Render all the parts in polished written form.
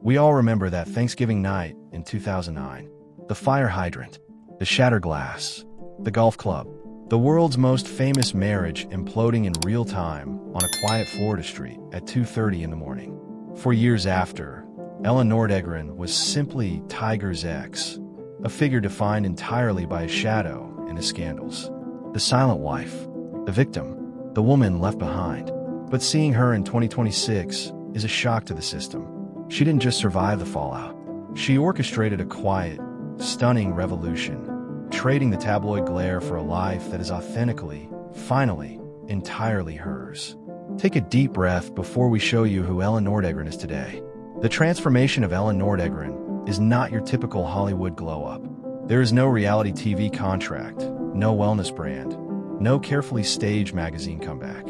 We all remember that Thanksgiving night in 2009. The fire hydrant, the shattered glass, the golf club, the world's most famous marriage imploding in real time on a quiet Florida street at 2:30 in the morning. For years after, Elin Nordegren was simply Tiger's ex, a figure defined entirely by his shadow and his scandals. The silent wife, the victim, the woman left behind. But seeing her in 2026 is a shock to the system. She didn't just survive the fallout. She orchestrated a quiet, stunning revolution, trading the tabloid glare for a life that is authentically, finally, entirely hers. Take a deep breath before we show you who Elin Nordegren is today. The transformation of Elin Nordegren is not your typical Hollywood glow-up. There is no reality TV contract, no wellness brand, no carefully staged magazine comeback.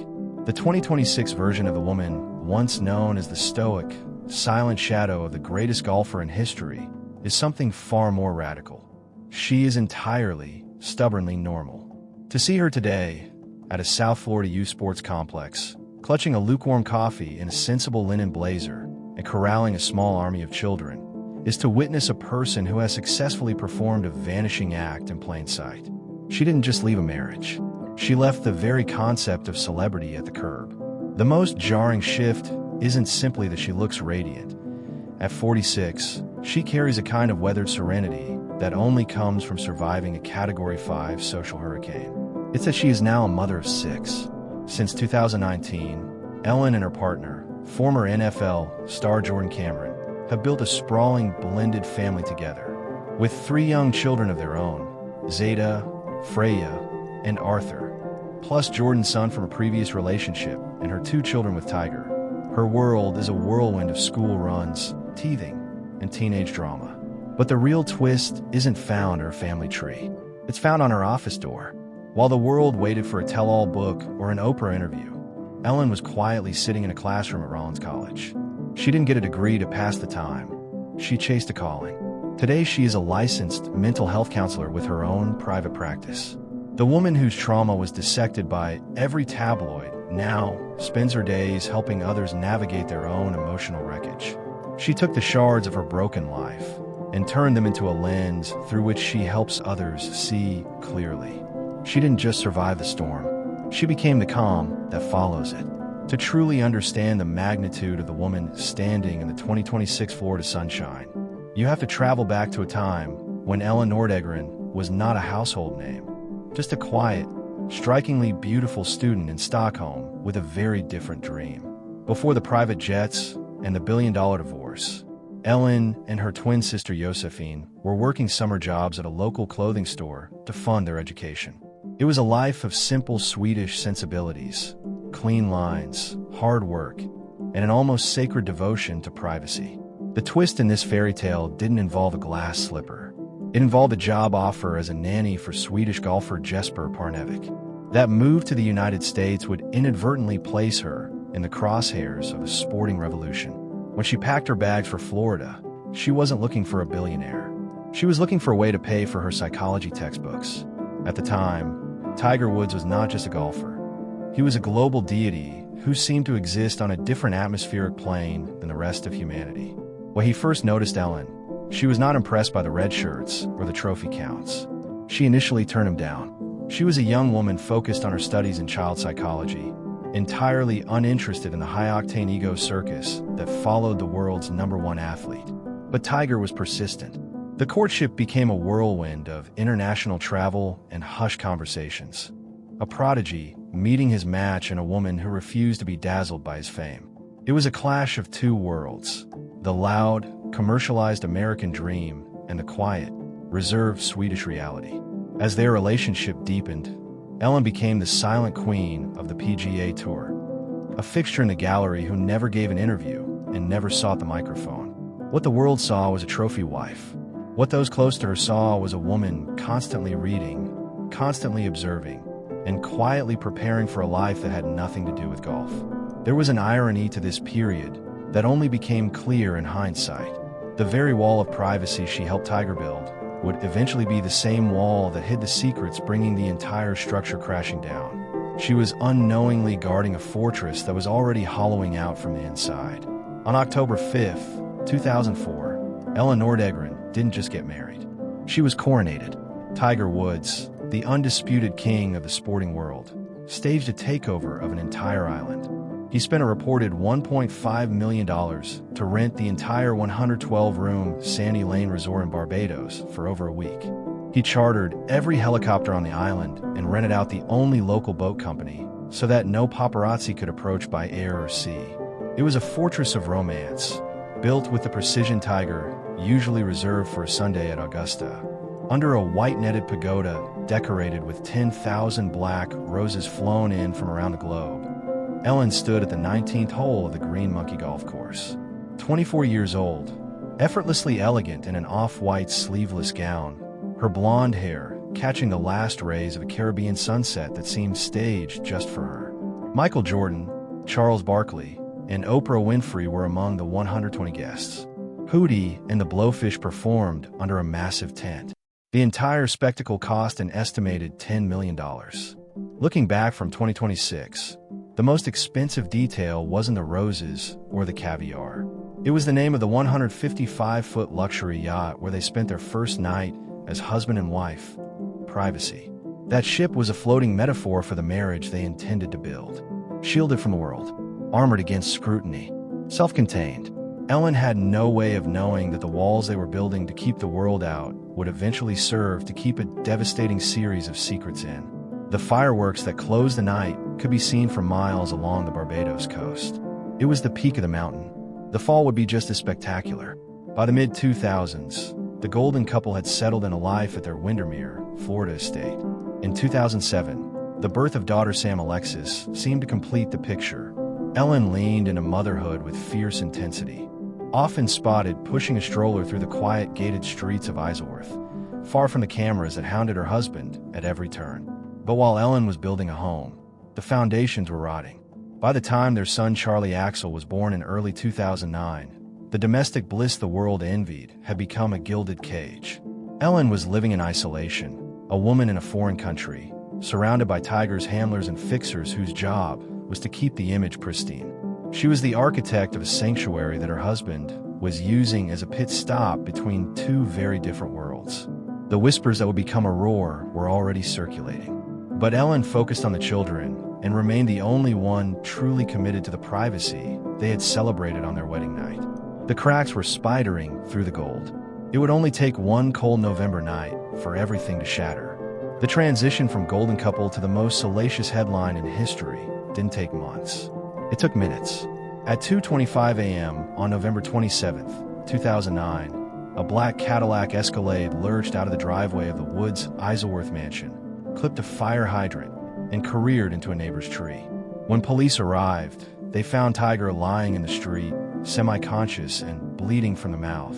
The 2026 version of the woman, once known as the stoic, silent shadow of the greatest golfer in history, is something far more radical. She is entirely, stubbornly normal. To see her today, at a South Florida youth sports complex, clutching a lukewarm coffee in a sensible linen blazer and corralling a small army of children, is to witness a person who has successfully performed a vanishing act in plain sight. She didn't just leave a marriage. She left the very concept of celebrity at the curb. The most jarring shift isn't simply that she looks radiant. At 46, she carries a kind of weathered serenity that only comes from surviving a Category 5 social hurricane. It's that she is now a mother of 6. Since 2019, Elin and her partner, former NFL star Jordan Cameron, have built a sprawling, blended family together. With 3 young children of their own, Zeta, Freya, and Arthur, plus Jordan's son from a previous relationship and her 2 children with Tiger. Her world is a whirlwind of school runs, teething, and teenage drama. But the real twist isn't found in her family tree. It's found on her office door. While the world waited for a tell-all book or an Oprah interview, Elin was quietly sitting in a classroom at Rollins College. She didn't get a degree to pass the time. She chased a calling. Today she is a licensed mental health counselor with her own private practice. The woman whose trauma was dissected by every tabloid now spends her days helping others navigate their own emotional wreckage. She took the shards of her broken life and turned them into a lens through which she helps others see clearly. She didn't just survive the storm. She became the calm that follows it. To truly understand the magnitude of the woman standing in the 2026 Florida sunshine, you have to travel back to a time when Elin Nordegren was not a household name, just a quiet, strikingly beautiful student in Stockholm with a very different dream. Before the private jets and the billion-dollar divorce, Elin and her twin sister Josephine were working summer jobs at a local clothing store to fund their education. It was a life of simple Swedish sensibilities, clean lines, hard work, and an almost sacred devotion to privacy. The twist in this fairy tale didn't involve a glass slipper. It involved a job offer as a nanny for Swedish golfer Jesper Parnevik. That move to the United States would inadvertently place her in the crosshairs of the sporting revolution. When she packed her bags for Florida, she wasn't looking for a billionaire. She was looking for a way to pay for her psychology textbooks. At the time, Tiger Woods was not just a golfer. He was a global deity who seemed to exist on a different atmospheric plane than the rest of humanity. When he first noticed Elin, she was not impressed by the red shirts or the trophy counts. She initially turned him down. She was a young woman focused on her studies in child psychology, entirely uninterested in the high-octane ego circus that followed the world's #1 athlete. But Tiger was persistent. The courtship became a whirlwind of international travel and hushed conversations. A prodigy meeting his match in a woman who refused to be dazzled by his fame. It was a clash of 2 worlds, the loud, commercialized American dream and the quiet, reserved Swedish reality. As their relationship deepened, Elin became the silent queen of the PGA Tour, a fixture in the gallery who never gave an interview and never sought the microphone. What the world saw was a trophy wife. What those close to her saw was a woman constantly reading, constantly observing, and quietly preparing for a life that had nothing to do with golf. There was an irony to this period that only became clear in hindsight. The very wall of privacy she helped Tiger build would eventually be the same wall that hid the secrets, bringing the entire structure crashing down. She was unknowingly guarding a fortress that was already hollowing out from the inside. On October 5th, 2004, Elin Nordegren didn't just get married. She was coronated. Tiger Woods, the undisputed king of the sporting world, staged a takeover of an entire island. He spent a reported $1.5 million to rent the entire 112-room Sandy Lane Resort in Barbados for over a week. He chartered every helicopter on the island and rented out the only local boat company so that no paparazzi could approach by air or sea. It was a fortress of romance, built with the precision Tiger usually reserved for a Sunday at Augusta. Under a white-netted pagoda decorated with 10,000 black roses flown in from around the globe, Elin stood at the 19th hole of the Green Monkey Golf Course. 24 years old, effortlessly elegant in an off-white sleeveless gown, her blonde hair catching the last rays of a Caribbean sunset that seemed staged just for her. Michael Jordan, Charles Barkley, and Oprah Winfrey were among the 120 guests. Hootie and the Blowfish performed under a massive tent. The entire spectacle cost an estimated $10 million. Looking back from 2026, the most expensive detail wasn't the roses or the caviar. It was the name of the 155-foot luxury yacht where they spent their first night as husband and wife. Privacy. That ship was a floating metaphor for the marriage they intended to build. Shielded from the world, armored against scrutiny, self-contained, Elin had no way of knowing that the walls they were building to keep the world out would eventually serve to keep a devastating series of secrets in. The fireworks that closed the night could be seen for miles along the Barbados coast. It was the peak of the mountain. The fall would be just as spectacular. By the mid-2000s, the golden couple had settled in a life at their Windermere, Florida estate. In 2007, the birth of daughter Sam Alexis seemed to complete the picture. Elin leaned into motherhood with fierce intensity, often spotted pushing a stroller through the quiet gated streets of Isleworth, far from the cameras that hounded her husband at every turn. But while Elin was building a home, the foundations were rotting. By the time their son Charlie Axel was born in early 2009, the domestic bliss the world envied had become a gilded cage. Elin was living in isolation, a woman in a foreign country, surrounded by Tiger's handlers and fixers whose job was to keep the image pristine. She was the architect of a sanctuary that her husband was using as a pit stop between two very different worlds. The whispers that would become a roar were already circulating. But Elin focused on the children and remained the only one truly committed to the privacy they had celebrated on their wedding night. The cracks were spidering through the gold. It would only take one cold November night for everything to shatter. The transition from golden couple to the most salacious headline in history didn't take months. It took minutes. At 2:25 a.m. on November 27, 2009, a black Cadillac Escalade lurched out of the driveway of the Woods Isleworth mansion, clipped a fire hydrant, and careered into a neighbor's tree. When police arrived, they found Tiger lying in the street, semi-conscious and bleeding from the mouth,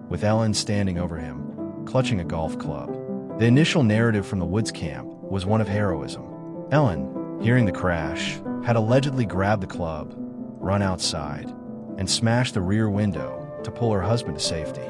with Elin standing over him, clutching a golf club. The initial narrative from the Woods camp was one of heroism. Elin, hearing the crash, had allegedly grabbed the club, run outside, and smashed the rear window to pull her husband to safety.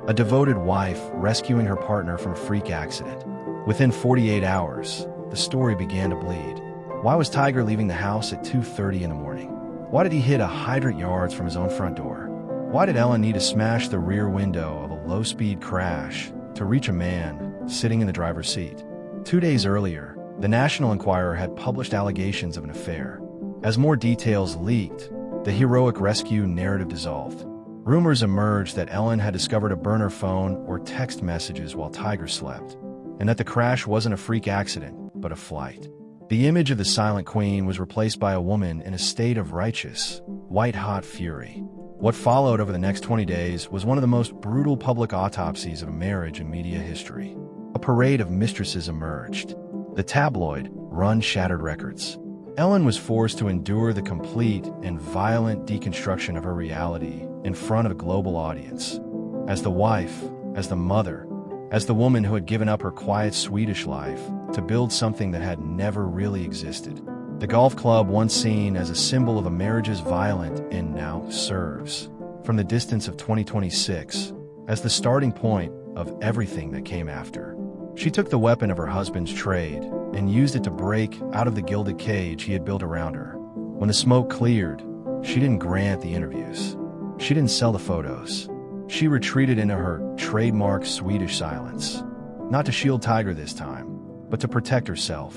A devoted wife rescuing her partner from a freak accident. Within 48 hours, the story began to bleed. Why was Tiger leaving the house at 2:30 in the morning? Why did he hit a hydrant yards from his own front door? Why did Elin need to smash the rear window of a low-speed crash to reach a man sitting in the driver's seat? 2 days earlier, the National Enquirer had published allegations of an affair. As more details leaked, the heroic rescue narrative dissolved. Rumors emerged that Elin had discovered a burner phone or text messages while Tiger slept, and that the crash wasn't a freak accident, but a flight. The image of the silent queen was replaced by a woman in a state of righteous, white-hot fury. What followed over the next 20 days was one of the most brutal public autopsies of a marriage in media history. A parade of mistresses emerged. The tabloid run shattered records. Elin was forced to endure the complete and violent deconstruction of her reality in front of a global audience. As the wife, as the mother, as the woman who had given up her quiet Swedish life to build something that had never really existed. The golf club, once seen as a symbol of a marriage's violent end, now serves, from the distance of 2026, as the starting point of everything that came after. She took the weapon of her husband's trade and used it to break out of the gilded cage he had built around her. When the smoke cleared, she didn't grant the interviews. She didn't sell the photos. She retreated into her trademark Swedish silence. Not to shield Tiger this time, but to protect herself.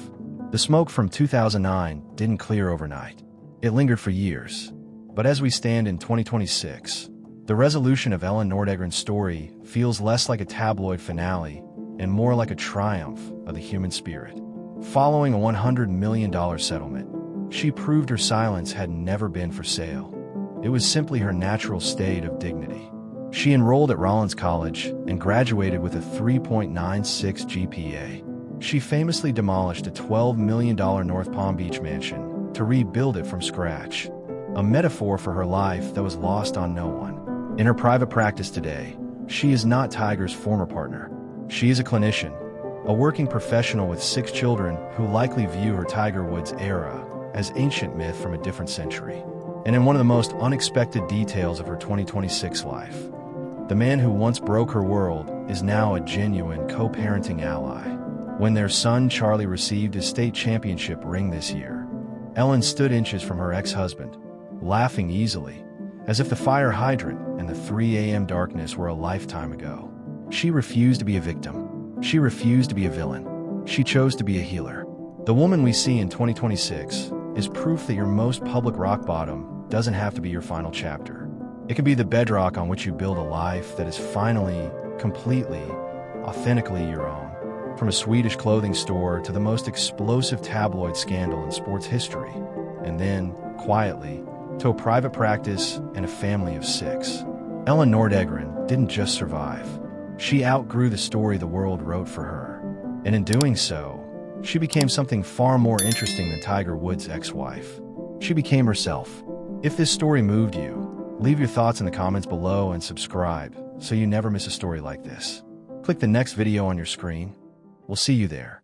The smoke from 2009 didn't clear overnight. It lingered for years. But as we stand in 2026, the resolution of Elin Nordegren's story feels less like a tabloid finale and more like a triumph of the human spirit. Following a $100 million settlement, she proved her silence had never been for sale. It was simply her natural state of dignity. She enrolled at Rollins College and graduated with a 3.96 GPA. She famously demolished a $12 million North Palm Beach mansion to rebuild it from scratch, a metaphor for her life that was lost on no one. In her private practice today, she is not Tiger's former partner. She is a clinician, a working professional with 6 children who likely view her Tiger Woods era as ancient myth from a different century. And in one of the most unexpected details of her 2026 life, the man who once broke her world is now a genuine co-parenting ally. When their son Charlie received his state championship ring this year, Elin stood inches from her ex-husband, laughing easily, as if the fire hydrant and the 3 a.m. darkness were a lifetime ago. She refused to be a victim. She refused to be a villain. She chose to be a healer. The woman we see in 2026 is proof that your most public rock bottom doesn't have to be your final chapter. It can be the bedrock on which you build a life that is finally, completely, authentically your own. From a Swedish clothing store to the most explosive tabloid scandal in sports history, and then, quietly, to a private practice and a family of 6. Elin Nordegren didn't just survive. She outgrew the story the world wrote for her. And in doing so, she became something far more interesting than Tiger Woods' ex-wife. She became herself. If this story moved you, leave your thoughts in the comments below and subscribe so you never miss a story like this. Click the next video on your screen. We'll see you there.